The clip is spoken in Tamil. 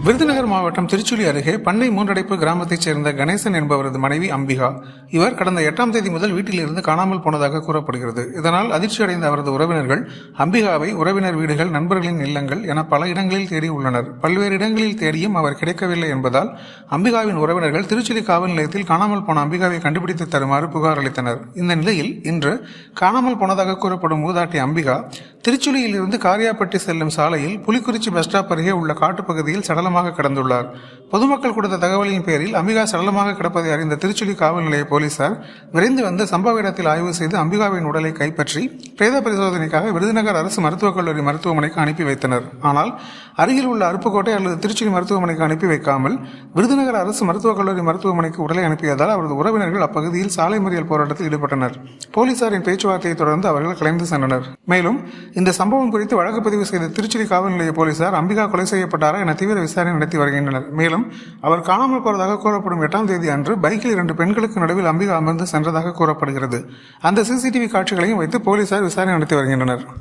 விருதுநகர் மாவட்டம் திருச்சுழி அருகே பண்ணை மூன்றடைப்பு கிராமத்தைச் சேர்ந்த கணேசன் என்பவரது மனைவி அம்பிகா. இவர் கடந்த 8ஆம் தேதி முதல் வீட்டிலிருந்து காணாமல் போனதாக கூறப்படுகிறது. இதனால் அதிர்ச்சியடைந்த அவரது உறவினர்கள் அம்பிகாவை உறவினர் வீடுகள், நண்பர்களின் இல்லங்கள் என பல இடங்களில் தேடி உள்ளனர். பல்வேறு இடங்களில் தேடியும் அவர் கிடைக்கவில்லை என்பதால் அம்பிகாவின் உறவினர்கள் திருச்சுழி காவல் நிலையத்தில் காணாமல் போன அம்பிகாவை கண்டுபிடித்து தருமாறு புகார் அளித்தனர். இந்த நிலையில் இன்று காணாமல் போனதாக கூறப்படும் மூதாட்டி அம்பிகா திருச்சுழியில் இருந்து காரியாப்பட்டி செல்லும் சாலையில் புலிக்குறிச்சி பஸ் ஸ்டாப் அருகே உள்ள காட்டுப்பகுதியில் சடலமாக கிடந்துள்ளார். பொதுமக்கள் கொடுத்த தகவலின் பேரில் அம்பிகா சடலமாக கிடப்பதை அறிந்த திருச்சுழி காவல் நிலைய போலீசார் விரைந்து வந்து சம்பவ இடத்தில் ஆய்வு செய்து அம்பிகாவின் உடலை கைப்பற்றி பிரேத பரிசோதனைக்காக விருதுநகர் அரசு மருத்துவக் கல்லூரி மருத்துவமனைக்கு அனுப்பி வைத்தனர். ஆனால் அருகில் உள்ள அருப்புக்கோட்டை அல்லது திருச்சுழி மருத்துவமனைக்கு அனுப்பி வைக்காமல் விருதுநகர் அரசு மருத்துவக் கல்லூரி மருத்துவமனைக்கு உடலை அனுப்பியதால் அவரது உறவினர்கள் அப்பகுதியில் சாலை மறியல் போராட்டத்தில் ஈடுபட்டனர். போலீசாரின் பேச்சுவார்த்தையை தொடர்ந்து அவர்கள் கலைந்து சென்றனர். மேலும் இந்த சம்பவம் குறித்து வழக்கு பதிவு செய்த திருச்சுழி காவல் நிலைய போலீசார் அம்பிகா கொலை செய்யப்பட்டாரா என தீவிர விசாரணை நடத்தி வருகின்றனர். மேலும் அவர் காணாமல் போவதாக கூறப்படும் 8ஆம் தேதி அன்று பைக்கில் 2 பெண்களுக்கு நடுவில் அம்பிகா அமர்ந்து சென்றதாக கூறப்படுகிறது. அந்த சிசிடிவி காட்சிகளையும் வைத்து போலீசார் விசாரணை நடத்தி வருகின்றனர்.